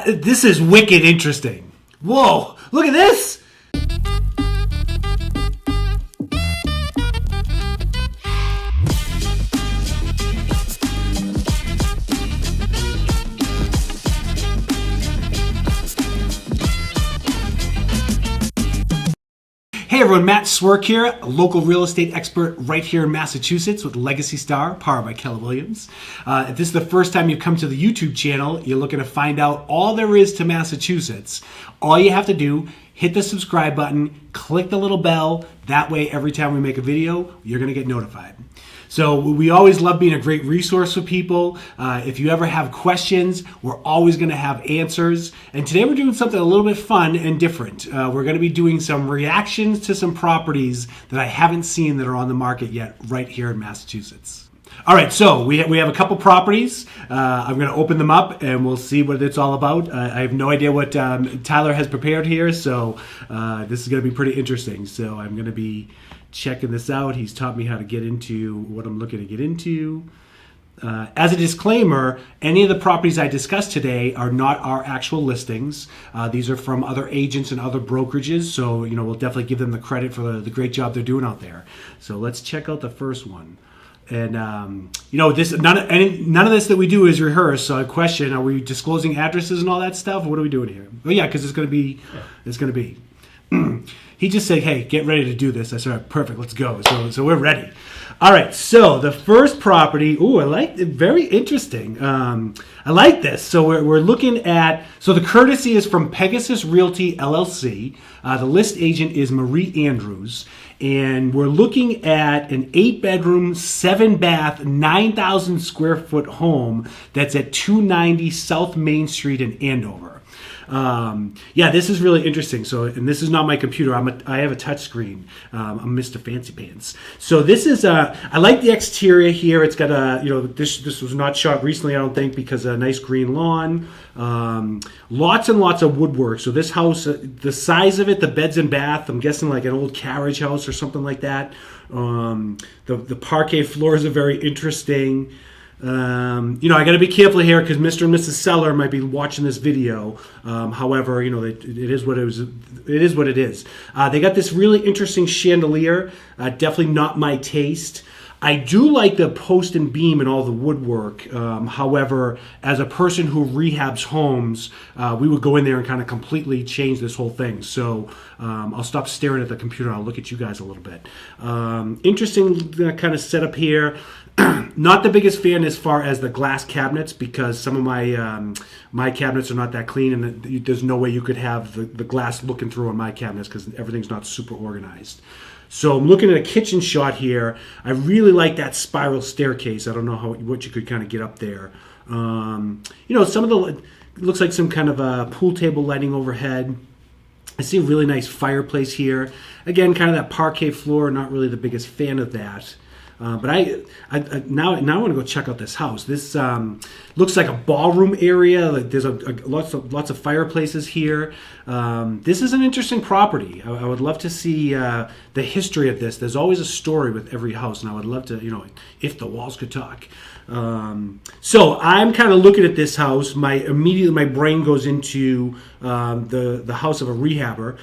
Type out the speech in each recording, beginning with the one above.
This is wicked interesting. Whoa, look at this. Hey everyone, Matt Swierk here, a local real estate expert right here in Massachusetts with Legacy Star, powered by Keller Williams. If this is the first time you've come to the YouTube channel, you're looking to find out all there is to Massachusetts, all you have to do, hit the subscribe button, click the little bell, that way every time we make a video, you're going to get notified. So we always love being a great resource for people. If you ever have questions, we're always going to have answers. And today we're doing something a little bit fun and different. We're going to be doing some reactions to some properties that I haven't seen that are on the market yet right here in Massachusetts. All right, so we have a couple properties. I'm going to open them up and we'll see what it's all about. I have no idea what Tyler has prepared here, so this is going to be pretty interesting. So I'm going to be checking this out. He's taught me how to get into what I'm looking to get into. As a disclaimer, any of the properties I discussed today are not our actual listings. These are from other agents and other brokerages, so we'll definitely give them the credit for the great job they're doing out there. So let's check out the first one. And this none of this that we do is rehearse. So I question: are we disclosing addresses and all that stuff? What are we doing here? Oh yeah, because it's going to be. He just said, "Hey, get ready to do this." I said, "All right, perfect, let's go." So we're ready. All right. So the first property. Ooh, I like it. Very interesting. I like this. So we're looking at. So the courtesy is from Pegasus Realty LLC. The list agent is Marie Andrews, and we're looking at an 8-bedroom, 7-bath, 9,000 square foot home that's at 290 South Main Street in Andover. Yeah, this is really interesting. So, and this is not my computer. I have a touch screen. I'm Mr. Fancy Pants. So this is I like the exterior here. It's got this was not shot recently, I don't think, because a nice green lawn. Lots and lots of woodwork. So this house, the size of it, the beds and bath, I'm guessing like an old carriage house or something like that. The parquet floors are very interesting. I got to be careful here because Mr. and Mrs. Seller might be watching this video. However, it is what it is. It is what it is. They got this really interesting chandelier. Definitely not my taste. I do like the post and beam and all the woodwork. However, as a person who rehabs homes, we would go in there and kind of completely change this whole thing. So I'll stop staring at the computer and I'll look at you guys a little bit. Interesting kind of setup here. Not the biggest fan as far as the glass cabinets because some of my cabinets are not that clean, and there's no way you could have the glass looking through on my cabinets because everything's not super organized. So I'm looking at a kitchen shot here. I really like that spiral staircase. I don't know what you could kind of get up there. Some of it looks like some kind of a pool table lighting overhead. I see a really nice fireplace here. Again, kind of that parquet floor. Not really the biggest fan of that. But I now I want to go check out this house. This looks like a ballroom area. Like there's lots of fireplaces here. This is an interesting property. I would love to see the history of this. There's always a story with every house, and I would love to, if the walls could talk. So I'm kind of looking at this house. Immediately my brain goes into the house of a rehabber.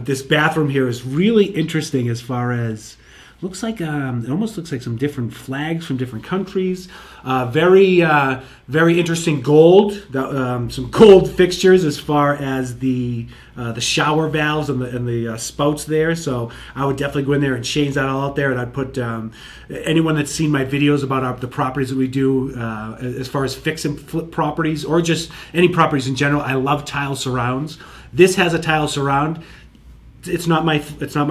This bathroom here is really interesting as far as. Looks like it almost looks like some different flags from different countries. Very interesting gold. Some gold fixtures as far as the shower valves and the spouts there. So I would definitely go in there and change that all out there. And I'd put anyone that's seen my videos about the properties that we do as far as fix and flip properties or just any properties in general. I love tile surrounds. This has a tile surround. It's not my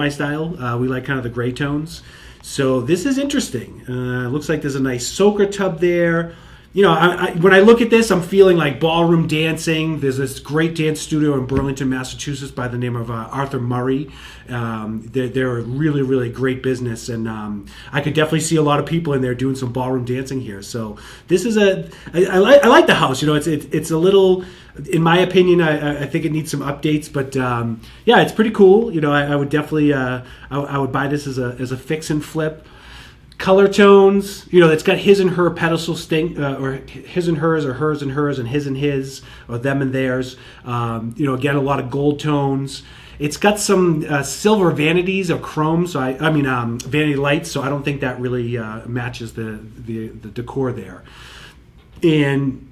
style. We like kind of the gray tones. So this is interesting. Looks like there's a nice soaker tub there. When I look at this, I'm feeling like ballroom dancing. There's this great dance studio in Burlington, Massachusetts by the name of Arthur Murray. They're a really, really great business, and I could definitely see a lot of people in there doing some ballroom dancing here. So this is I like the house. It's a little, in my opinion, I think it needs some updates, but yeah, it's pretty cool. I would definitely I would buy this as a fix and flip. Color tones, it's got his and her pedestal stink, or his and hers, or hers and hers, and his, or them and theirs. Again, a lot of gold tones. It's got some silver vanities or chrome, so vanity lights. So I don't think that really matches the decor there. And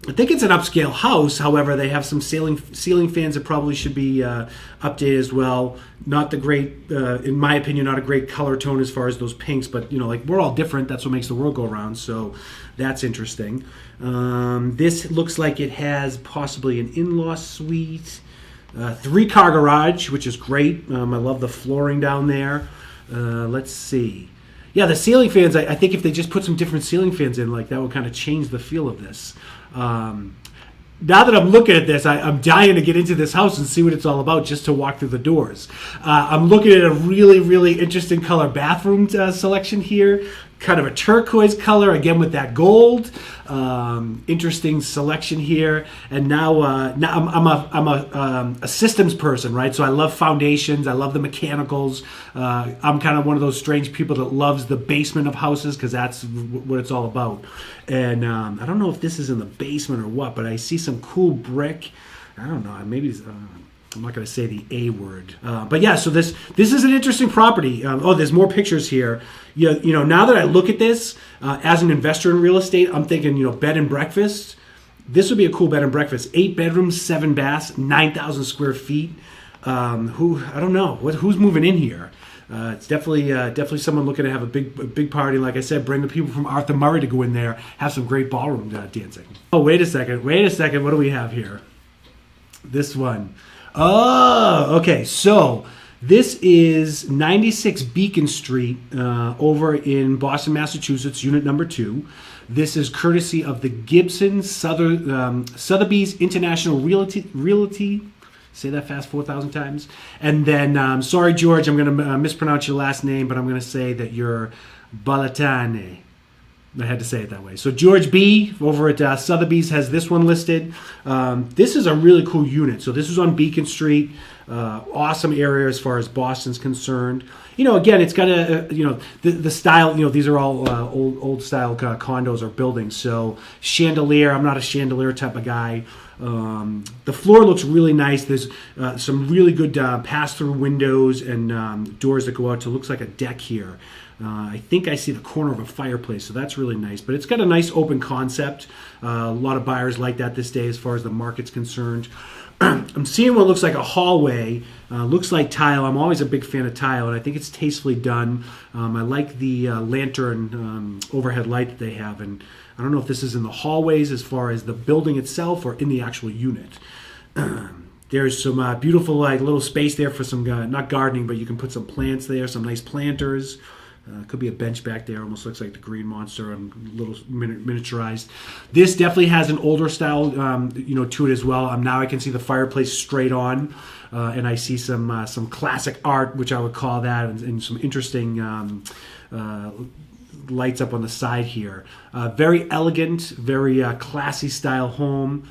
I think it's an upscale house. However, they have some ceiling fans that probably should be updated as well. Not the great, in my opinion, not a great color tone as far as those pinks. But we're all different. That's what makes the world go around. So that's interesting. This looks like it has possibly an in-law suite, 3-car garage, which is great. I love the flooring down there. Let's see. Yeah, the ceiling fans. I think if they just put some different ceiling fans in, that would kind of change the feel of this. Now that I'm looking at this, I'm dying to get into this house and see what it's all about just to walk through the doors. I'm looking at a really, really interesting color bathroom selection here. Kind of a turquoise color, again with that gold. Interesting selection here. And now I'm a systems person, right? So I love foundations. I love the mechanicals. I'm kind of one of those strange people that loves the basement of houses because that's what it's all about. And I don't know if this is in the basement or what, but I see some cool brick. I don't know. Maybe I'm not going to say the A word. But yeah, so this is an interesting property. There's more pictures here. Now that I look at this, as an investor in real estate, I'm thinking, bed and breakfast. This would be a cool bed and breakfast. 8 bedrooms, 7 baths, 9,000 square feet. I don't know. Who's moving in here? It's definitely someone looking to have a big party. Like I said, bring the people from Arthur Murray to go in there, have some great ballroom dancing. Oh, wait a second. What do we have here? This one. Oh, okay. So this is 96 Beacon Street over in Boston, Massachusetts, unit number 2. This is courtesy of the Gibson Sotheby's International Realty. Say that fast 4,000 times. And then, sorry, George, I'm going to mispronounce your last name, but I'm going to say that you're Balatane. I had to say it that way. So George B. over at Sotheby's has this one listed. This is a really cool unit. So this is on Beacon Street. Awesome area as far as Boston's concerned. Again, it's got the style. These are all old style condos or buildings. So chandelier. I'm not a chandelier type of guy. The floor looks really nice. There's some really good pass-through windows and doors that go out to looks like a deck here. I think I see the corner of a fireplace, so that's really nice. But it's got a nice open concept. A lot of buyers like that this day as far as the market's concerned. I'm seeing what looks like a hallway. Looks like tile. I'm always a big fan of tile, and I think it's tastefully done. I like the lantern overhead light that they have, and I don't know if this is in the hallways as far as the building itself or in the actual unit. There's some beautiful little space there for some, not gardening, but you can put some plants there, some nice planters. Could be a bench back there. Almost looks like the Green Monster and a little miniaturized. This definitely has an older style, to it as well. Now I can see the fireplace straight on, and I see some classic art, which I would call that, and some interesting lights up on the side here. Very elegant, very classy style home.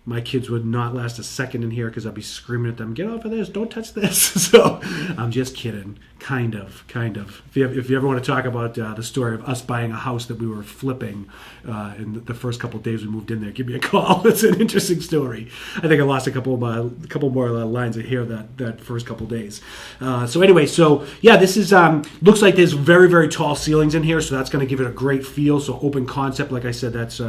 My kids would not last a second in here because I'd be screaming at them, get off of this, don't touch this. So I'm just kidding, kind of. If you ever want to talk about the story of us buying a house that we were flipping in the first couple of days we moved in there, give me a call. It's an interesting story. I think I lost a couple more lines of hair that first couple of days. This is looks like there's very, very tall ceilings in here, so that's going to give it a great feel. So open concept, like I said, that's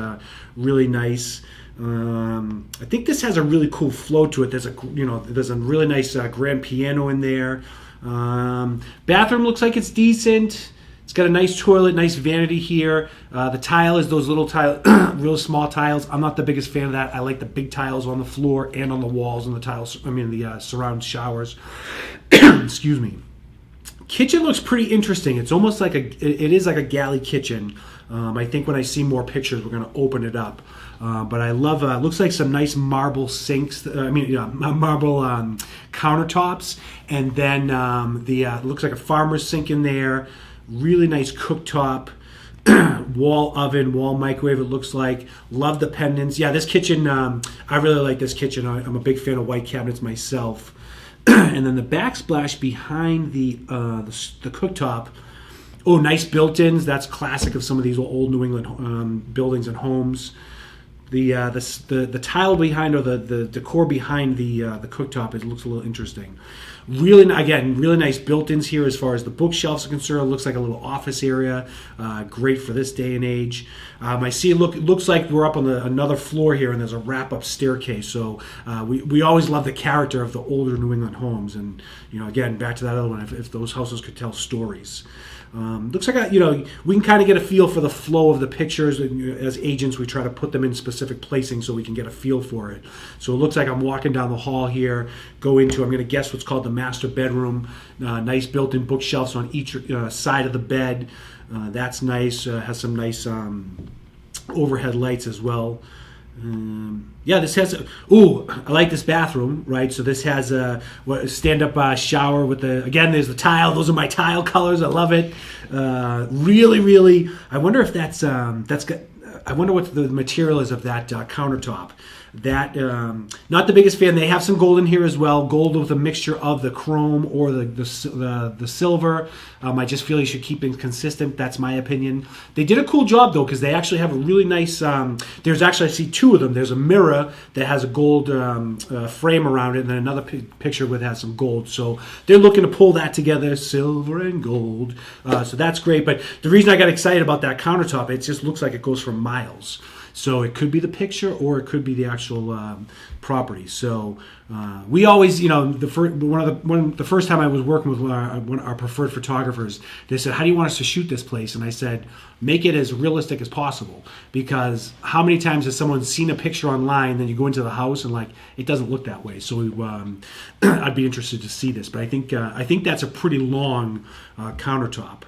really nice. I think this has a really cool flow to it. There's a really nice grand piano in there. Bathroom looks like it's decent. It's got a nice toilet, nice vanity here. The tile is those little real small tiles. I'm not the biggest fan of that. I like the big tiles on the floor and on the walls and the surround showers. Excuse me. Kitchen looks pretty interesting. It's almost like it is like a galley kitchen. I think when I see more pictures, we're going to open it up. But I love, looks like some nice marble sinks, marble countertops. And then looks like a farmer's sink in there. Really nice cooktop. Wall oven, wall microwave, it looks like. Love the pendants. Yeah, this kitchen, I really like this kitchen. I'm a big fan of white cabinets myself. And then the backsplash behind the cooktop Oh, nice built-ins. That's classic of some of these old New England buildings and homes. The tile behind, or the decor behind the cooktop, it looks a little interesting. Really, again, really nice built-ins here as far as the bookshelves are concerned. It looks like a little office area. Great for this day and age. I see it looks like we're up on another floor here, and there's a wrap-up staircase. So we always love the character of the older New England homes. And, again, back to that other one, if those houses could tell stories. Looks like we can kind of get a feel for the flow of the pictures. As agents, we try to put them in specific placing so we can get a feel for it. So it looks like I'm walking down the hall here, I'm going to guess what's called the master bedroom. Nice built-in bookshelves on each side of the bed. That's nice. Has some nice overhead lights as well. This has. I like this bathroom, right? So this has a stand-up shower with there's the tile. Those are my tile colors. I love it. Really, really. I wonder if that's got. I wonder what the material is of that countertop. That not the biggest fan. They have some gold in here as well. Gold with a mixture of the chrome or the silver. I just feel you should keep it consistent. That's my opinion. They did a cool job though, because they actually have a really nice. There's actually, I see two of them. There's a mirror that has a gold frame around it, and then another picture with has some gold. So they're looking to pull that together, silver and gold. So that's great. But the reason I got excited about that countertop, it just looks like it goes for miles. So it could be the picture, or it could be the actual property. So we always, the first time I was working with one of our preferred photographers, they said, "How do you want us to shoot this place?" And I said, "Make it as realistic as possible." Because how many times has someone seen a picture online, then you go into the house and it doesn't look that way. So I'd be interested to see this, but I think that's a pretty long countertop.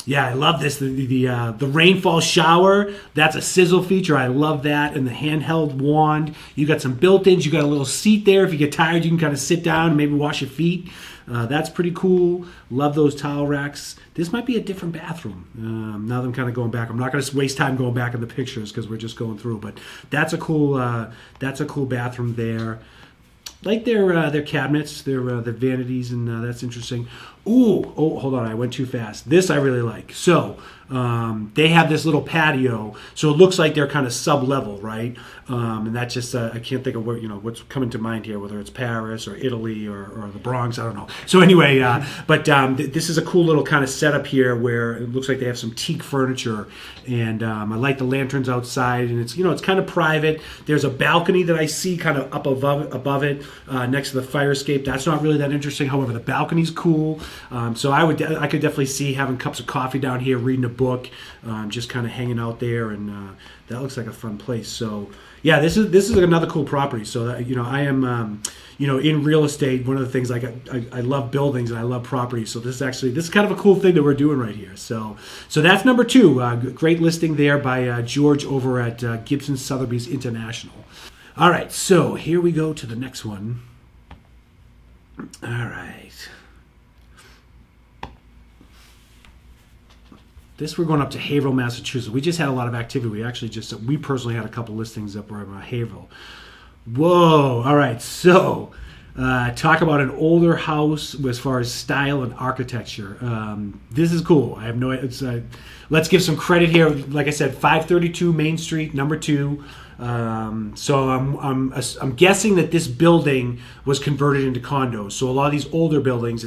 Yeah, I love this. The rainfall shower, that's a sizzle feature. I love that. And the handheld wand. You got some built-ins. You got a little seat there. If you get tired, you can kind of sit down and maybe wash your feet. That's pretty cool. Love those towel racks. This might be a different bathroom. Now that I'm kind of going back, I'm not going to waste time going back in the pictures because we're just going through. But that's a cool bathroom there. Like their cabinets, their vanities, and that's interesting. Hold on, I went too fast. This I really like. So they have this little patio, so it looks like they're kind of sub-level, right? And that's just I can't think of what's coming to mind here, whether it's Paris or Italy or the Bronx, I don't know. So anyway, this is a cool little kind of setup here where it looks like they have some teak furniture, and I like the lanterns outside, and it's kind of private. There's a balcony that I see kind of up above it next to the fire escape. That's not really that interesting. However, the balcony's cool. So I could definitely see having cups of coffee down here, reading a book, just kind of hanging out there, and that looks like a fun place. So yeah, this is another cool property. So that, I am in real estate. One of the things I love buildings and I love property. So this is kind of a cool thing that we're doing right here. So that's number 2. Great listing there by George over at Gibson Sotheby's International. All right, so here we go to the next one. All right. We're going up to Haverhill, Massachusetts. We just had a lot of activity. We personally had a couple listings up where Haverhill. Whoa! All right, so talk about an older house as far as style and architecture. This is cool. I have no. Let's give some credit here. Like I said, 532 Main Street, number 2. So I'm guessing that this building was converted into condos. So a lot of these older buildings,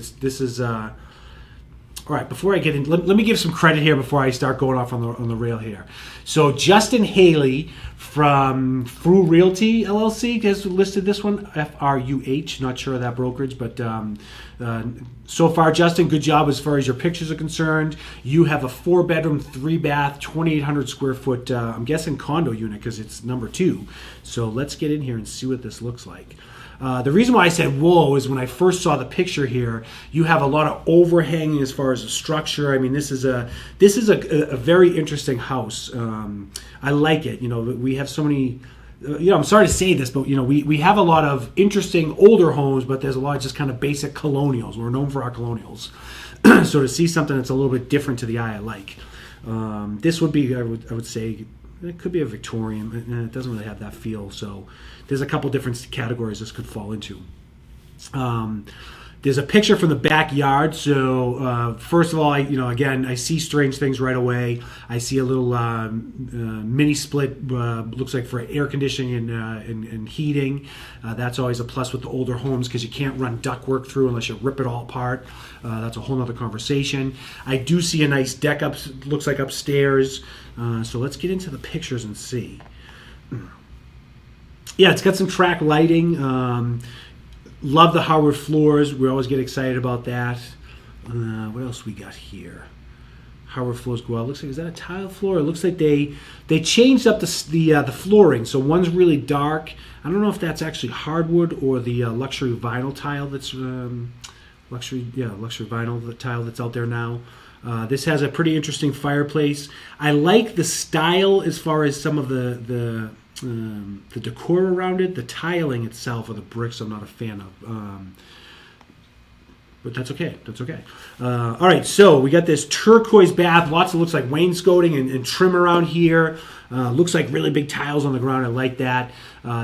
all right, before I get in, let me give some credit here before I start going off on the rail here. So Justin Haley from Fru Realty LLC has listed this one, FRUH. Not sure of that brokerage, but so far, Justin, good job as far as your pictures are concerned. You have a 4-bedroom, 3-bath, 2,800 square foot, I'm guessing condo unit because it's number 2. So let's get in here and see what this looks like. The reason why I said whoa is when I first saw the picture here, you have a lot of overhanging as far as the structure. I mean, this is a very interesting house. I like it. We have so many. I'm sorry to say this, but we have a lot of interesting older homes, but there's a lot of just kind of basic colonials. We're known for our colonials, so to see something that's a little bit different to the eye, I like. This would be, I would say. It could be a Victorian. It doesn't really have that feel. So there's a couple different categories this could fall into. There's a picture from the backyard. So first of all, again, I see strange things right away. I see a little mini split, looks like for air conditioning and heating. That's always a plus with the older homes because you can't run ductwork through unless you rip it all apart. That's a whole nother conversation. I do see a nice deck looks like upstairs. So let's get into the pictures and see. Yeah, it's got some track lighting. Love the hardwood floors. We always get excited about that. What else we got here? Hardwood floors go out. Looks like, is that a tile floor? It looks like they changed up the flooring. So one's really dark. I don't know if that's actually hardwood or the luxury vinyl tile that's luxury vinyl tile that's out there now. This has a pretty interesting fireplace. I like the style as far as some of the decor around it. The tiling itself or the bricks I'm not a fan of. But that's okay. That's okay. All right, so we got this turquoise bath. Lots of looks like wainscoting and trim around here. Looks like really big tiles on the ground. I like that.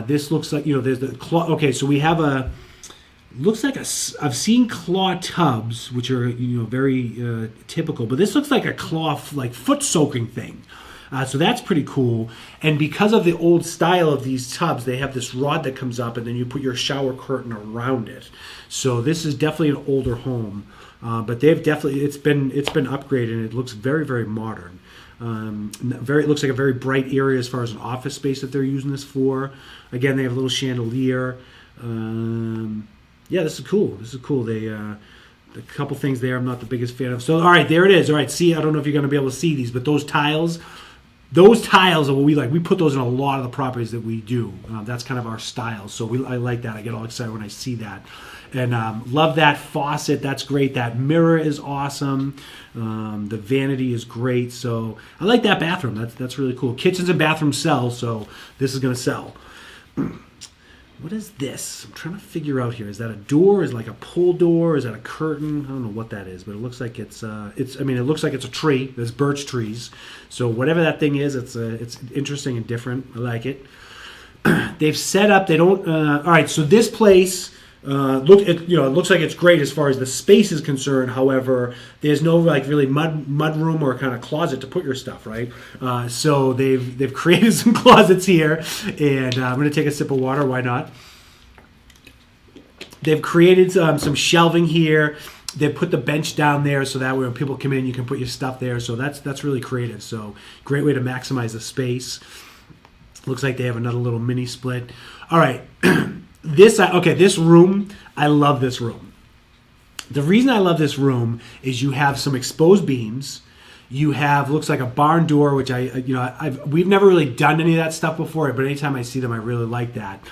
This looks like, there's the claw. Okay, so we have looks like I've seen claw tubs, which are, very typical. But this looks like a claw, like foot soaking thing. So that's pretty cool. And because of the old style of these tubs, they have this rod that comes up and then you put your shower curtain around it. So this is definitely an older home. But they've definitely, it's been upgraded and it looks very, very modern. It looks like a very bright area as far as an office space that they're using this for. Again, they have a little chandelier. Yeah, this is cool. A couple things there I'm not the biggest fan of. So, all right, there it is. All right, see, I don't know if you're going to be able to see these, but those tiles are what we like. We put those in a lot of the properties that we do. That's kind of our style. So I like that. I get all excited when I see that. And love that faucet. That's great. That mirror is awesome. The vanity is great. So I like that bathroom. That's really cool. Kitchens and bathrooms sell, so this is going to sell. What is this? I'm trying to figure out here. Is that a door? Is it like a pull door? Is that a curtain? I don't know what that is, but it looks like it looks like it's a tree. There's birch trees. So whatever that thing is, it's interesting and different. I like it. They've set up. They don't. All right. So this place, it looks like it's great as far as the space is concerned. However, there's no like really mud room or kind of closet to put your stuff, right? So they've created some closets here, and I'm going to take a sip of water. Why not? They've created some shelving here. They put the bench down there so that way when people come in, you can put your stuff there. So that's really creative. So great way to maximize the space. Looks like they have another little mini split. All right. This room, I love this room. The reason I love this room is you have some exposed beams. You have, looks like a barn door, which we've never really done any of that stuff before, but anytime I see them, I really like that.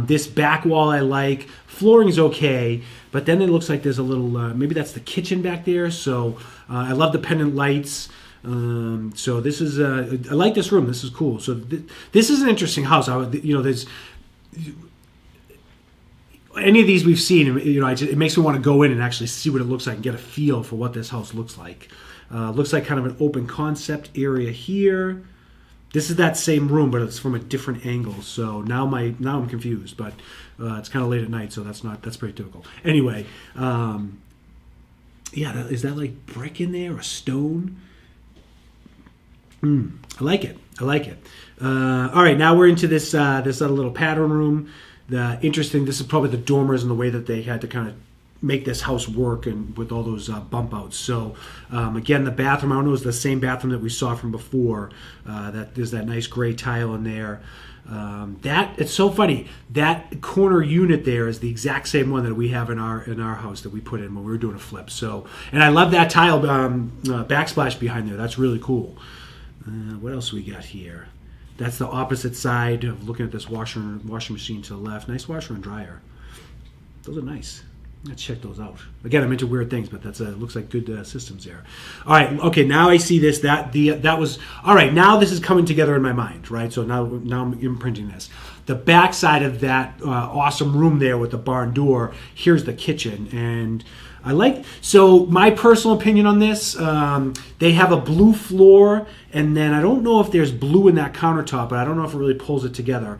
This back wall I like. Flooring is okay, but then it looks like there's a little, maybe that's the kitchen back there. So I love the pendant lights. So this is, I like this room. This is cool. So this is an interesting house. There's, any of these we've seen, it makes me want to go in and actually see what it looks like and get a feel for what this house looks like. Looks like kind of an open concept area here. This is that same room, but it's from a different angle. So now I'm confused, but it's kind of late at night, so that's pretty typical. Anyway, is that like brick in there or stone? I like it. All right, now we're into this other little pattern room. This is probably the dormers and the way that they had to kind of make this house work and with all those bump outs. So again, the bathroom, I don't know, is the same bathroom that we saw from before. That there's that nice gray tile in there. It's so funny. That corner unit there is the exact same one that we have in our house that we put in when we were doing a flip. So, and I love that tile backsplash behind there. That's really cool. What else we got here? That's the opposite side of looking at this washing machine to the left. Nice washer and dryer. Those are nice. Let's check those out. Again, I'm into weird things, but looks like good systems there. All right, okay. Now I see this. That was all right. Now this is coming together in my mind, right? So now I'm imprinting this. The back side of that awesome room there with the barn door. Here's the kitchen, and I like. So my personal opinion on this, they have a blue floor, and then I don't know if there's blue in that countertop, but I don't know if it really pulls it together.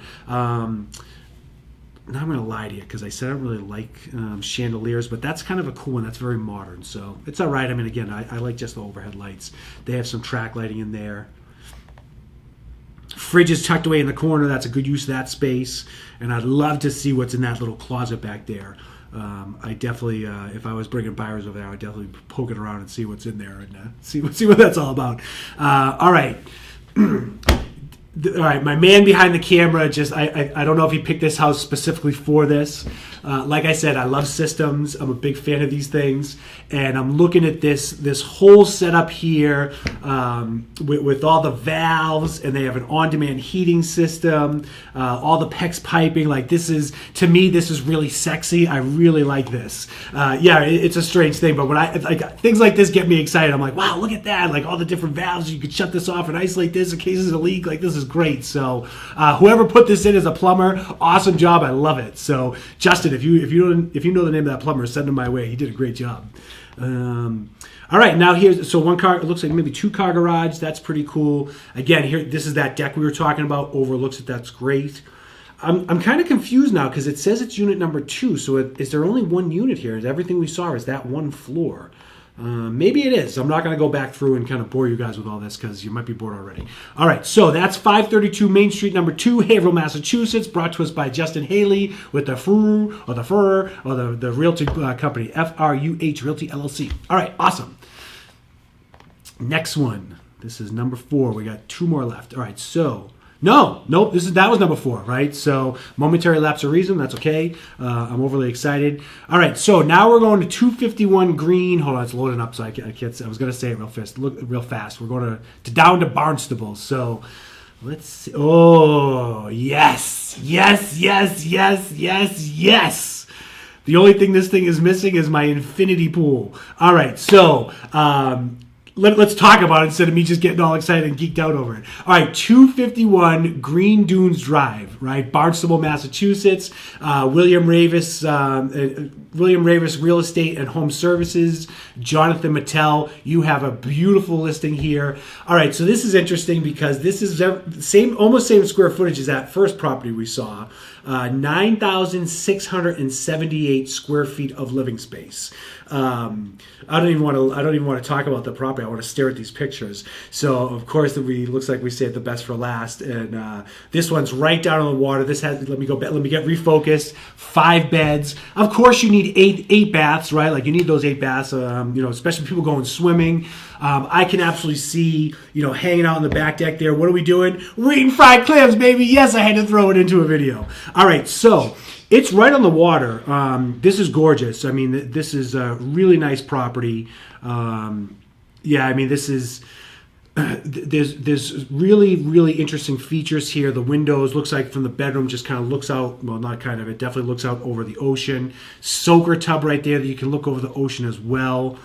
Now I'm going to lie to you because I said I don't really like chandeliers, but that's kind of a cool one. That's very modern, so it's all right. I mean, again, I like just the overhead lights. They have some track lighting in there. Fridge is tucked away in the corner. That's a good use of that space, and I'd love to see what's in that little closet back there. I definitely, if I was bringing buyers over there, I would definitely poke it around and see what's in there and see what that's all about. All right. All right, my man behind the camera, I don't know if he picked this house specifically for this. Like I said, I love systems. I'm a big fan of these things. And I'm looking at this whole setup here with all the valves, and they have an on-demand heating system, all the PEX piping. Like, to me, this is really sexy. I really like this. Yeah, it's a strange thing, but when things like this get me excited. I'm like, wow, look at that. Like, all the different valves. You could shut this off and isolate this in case there's a leak. Like, this is great. So whoever put this in as a plumber, awesome job. I love it. So Justin, if you know the name of that plumber, send him my way. He did a great job. All right, now so one car, it looks like maybe 2-car garage. That's pretty cool. Again, here, this is that deck we were talking about, overlooks it. That's great. I'm kind of confused now because it says it's unit number 2. So is there only one unit here? Is everything we saw is that one floor? Maybe it is. I'm not going to go back through and kind of bore you guys with all this because you might be bored already. All right, so that's 532 Main Street, number 2, Haverhill, Massachusetts, brought to us by Justin Haley with the Realty Company, FRUH Realty LLC. All right, awesome. Next one. This is number 4. We got 2 more left. All right, so... Nope. That was number 4, right? So momentary lapse of reason. That's okay. I'm overly excited. All right. So now we're going to 251 Green. Hold on, it's loading up. So I can't. I was going to say it real fast. Real fast. We're going down to Barnstable. So let's see. Oh yes. The only thing this thing is missing is my infinity pool. All right. So. Let's talk about it instead of me just getting all excited and geeked out over it. All right, 251 Green Dunes Drive, right? Barnstable, Massachusetts. William Ravis Real Estate and Home Services. Jonathan Mattel. You have a beautiful listing here. All right, so this is interesting because this is almost same square footage as that first property we saw. 9,678 square feet of living space. I don't even want to talk about the property. I want to stare at these pictures. So of course looks like we saved the best for last. And this one's right down on the water. This has let me get refocused. 5 beds. Of course you need eight baths, right? Like you need those 8 baths. Especially people going swimming. I can absolutely see hanging out on the back deck there. What are we doing? We're eating fried clams, baby. Yes, I had to throw it into a video. All right, so. It's right on the water. This is gorgeous. I mean, this is a really nice property. This is there's really, really interesting features here. The windows, looks like from the bedroom, just kind of looks out. Well, not kind of. It definitely looks out over the ocean. Soaker tub right there that you can look over the ocean as well.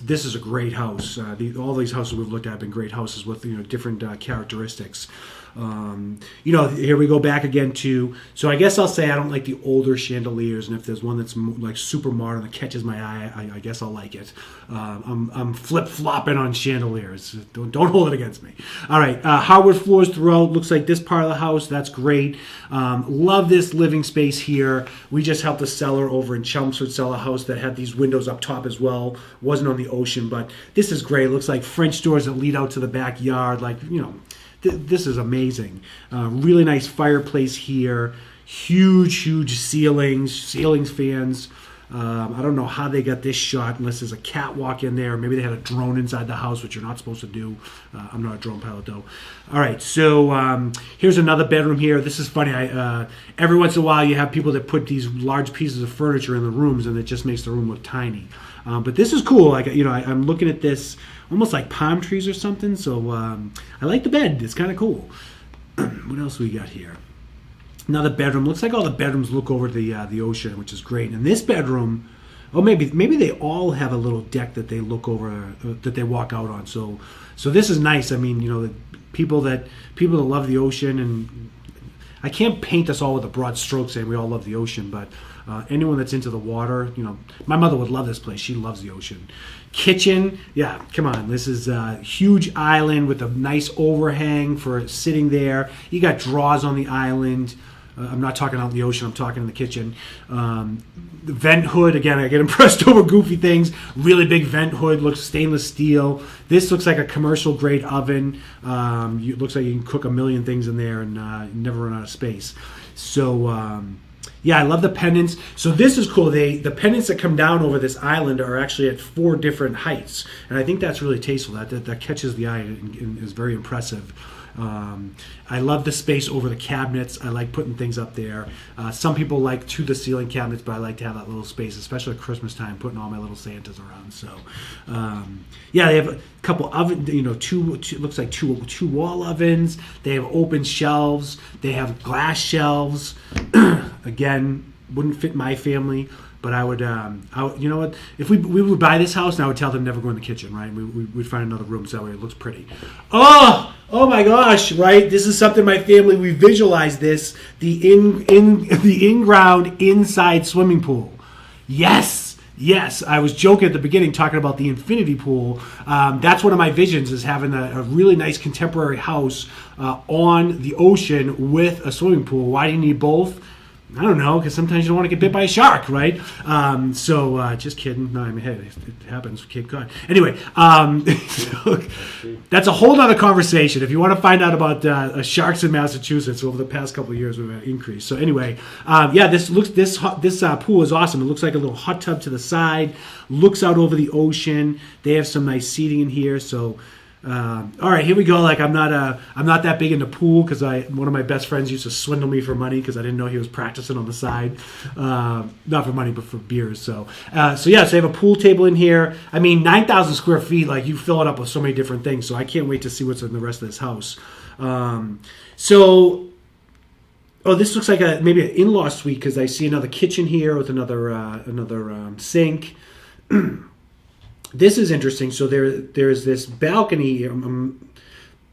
This is a great house. All these houses we've looked at have been great houses with different characteristics. Here we go back again to, so I guess I'll say I don't like the older chandeliers, and if there's one that's like super modern that catches my eye, I guess I'll like it. I'm flip-flopping on chandeliers. Don't hold it against me. All right, hardwood floors throughout. Looks like this part of the house, that's great. Love this living space here. We just helped a seller over in Chelmsford sell a house that had these windows up top as well. Wasn't on the ocean, but this is great. Looks like French doors that lead out to the backyard, this is amazing. Really nice fireplace here. Huge ceilings, fans. I don't know how they got this shot unless there's a catwalk in there. Maybe they had a drone inside the house, which you're not supposed to do. I'm not a drone pilot, though. All right, so here's another bedroom here. This is funny. Every once in a while, you have people that put these large pieces of furniture in the rooms, and it just makes the room look tiny. But this is cool. I'm looking at this almost like palm trees or something. So I like the bed. It's kind of cool. What else we got here? Another bedroom. Looks like all the bedrooms look over the ocean, which is great. And this bedroom, maybe they all have a little deck that they look over, that they walk out on. So this is nice. I mean, the people that love the ocean, and I can't paint us all with a broad stroke saying we all love the ocean, but anyone that's into the water, my mother would love this place. She loves the ocean. Kitchen, yeah, come on. This is a huge island with a nice overhang for sitting there. You got drawers on the island. I'm not talking out in the ocean. I'm talking in the kitchen. The vent hood, again, I get impressed over goofy things. Really big vent hood, looks stainless steel. This looks like a commercial grade oven. It looks like you can cook a million things in there and never run out of space. So yeah, I love the pendants. So this is cool. The pendants that come down over this island are actually at 4 different heights, and I think that's really tasteful. That catches the eye and is very impressive. I love the space over the cabinets. I like putting things up there. Some people like to the ceiling cabinets, but I like to have that little space, especially at Christmas time, putting all my little Santas around. So, yeah, they have a couple oven, two looks like two wall ovens. They have open shelves. They have glass shelves. Again, wouldn't fit my family. But I would, you know what? If we would buy this house, and I would tell them never go in the kitchen, right? We'd find another room so that way it looks pretty. Oh my gosh, right? This is something my family, we visualized this, the in-ground inside swimming pool. Yes, I was joking at the beginning talking about the infinity pool. That's one of my visions, is having a really nice contemporary house on the ocean with a swimming pool. Why do you need both? I don't know, because sometimes you don't want to get bit by a shark, right? Just kidding. No, I mean, hey, it happens with Cape Cod. Anyway, that's a whole other conversation. If you want to find out about sharks in Massachusetts over the past couple of years, we've had an increase. So anyway, this pool is awesome. It looks like a little hot tub to the side. Looks out over the ocean. They have some nice seating in here. So. All right, here we go. Like I'm not that big into pool because one of my best friends used to swindle me for money because I didn't know he was practicing on the side, not for money but for beers. So they have a pool table in here. I mean, 9,000 square feet. Like you fill it up with so many different things. So I can't wait to see what's in the rest of this house. This looks like maybe an in-law suite because I see another kitchen here with another sink. This is interesting. So there's this balcony. I don't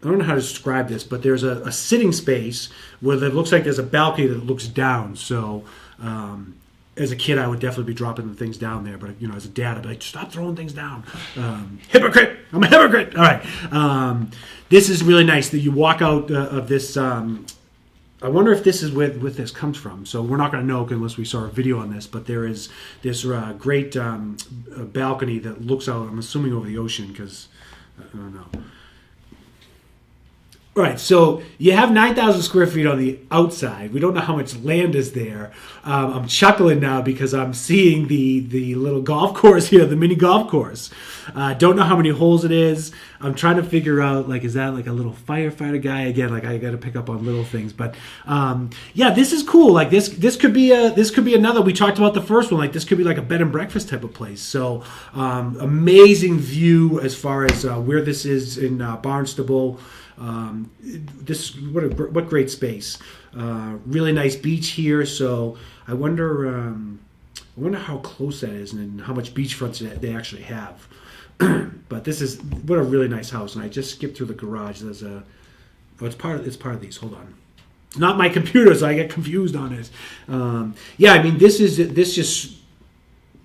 know how to describe this, but there's a sitting space where it looks like there's a balcony that looks down. So as a kid, I would definitely be dropping the things down there. But as a dad, I'd be like, stop throwing things down. Hypocrite! I'm a hypocrite! All right. This is really nice that you walk out of this. I wonder if this is where this comes from. So we're not going to know unless we saw a video on this. But there is this great balcony that looks out, I'm assuming, over the ocean because, I don't know. All right, so you have 9,000 square feet on the outside. We don't know how much land is there. I'm chuckling now because I'm seeing the little golf course here, the mini golf course. Don't know how many holes it is. I'm trying to figure out, is that like a little firefighter guy? Again, I got to pick up on little things. But this is cool. Like this could be another. We talked about the first one. Like this could be like a bed and breakfast type of place. So amazing view as far as where this is in Barnstable. What great space. Really nice beach here. So I wonder how close that is and how much beachfront they actually have. But what a really nice house. And I just skipped through the garage. There's it's part of these. Hold on. Not my computer, so I get confused on it.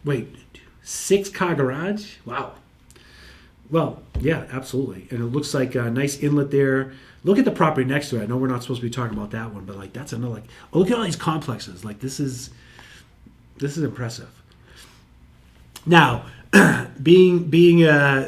Wait, 6-car garage? Wow. Well, yeah, absolutely. And it looks like a nice inlet there. Look at the property next to it. I know we're not supposed to be talking about that one, but that's another look at all these complexes. This is impressive. Now, being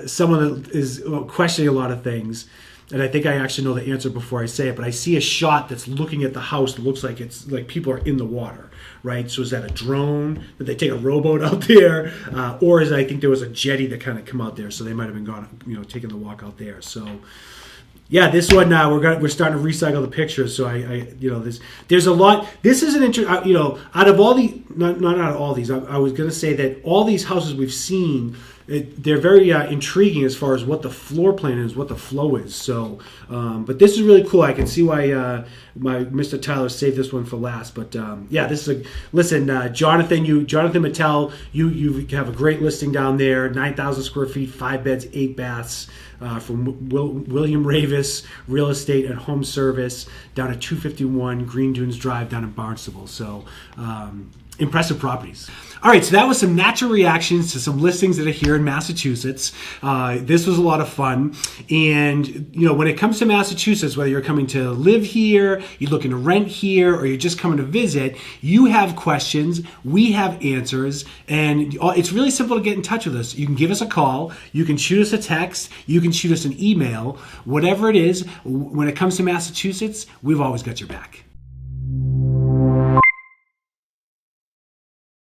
someone that is questioning a lot of things, and I think I actually know the answer before I say it, but I see a shot that's looking at the house that looks like it's like people are in the water, right? So is that a drone? Did they take a rowboat out there? Or I think there was a jetty that kind of come out there, so they might have been taking the walk out there. So yeah, this one now we're starting to recycle the pictures. So there's a lot. This is an out of all the not out of all these. I was going to say that all these houses we've seen, they're very intriguing as far as what the floor plan is, what the flow is. So, but this is really cool. I can see why my Mr. Tyler saved this one for last. But this is Jonathan Mattel. You have a great listing down there. 9,000 square feet, 5 beds, 8 baths. From William Ravis Real Estate and Home Service down at 251 Green Dunes Drive down in Barnstable. So impressive properties. All right, so that was some natural reactions to some listings that are here in Massachusetts. This was a lot of fun. And, when it comes to Massachusetts, whether you're coming to live here, you're looking to rent here, or you're just coming to visit, you have questions, we have answers, and it's really simple to get in touch with us. You can give us a call, you can shoot us a text, you can shoot us an email, whatever it is. When it comes to Massachusetts, we've always got your back.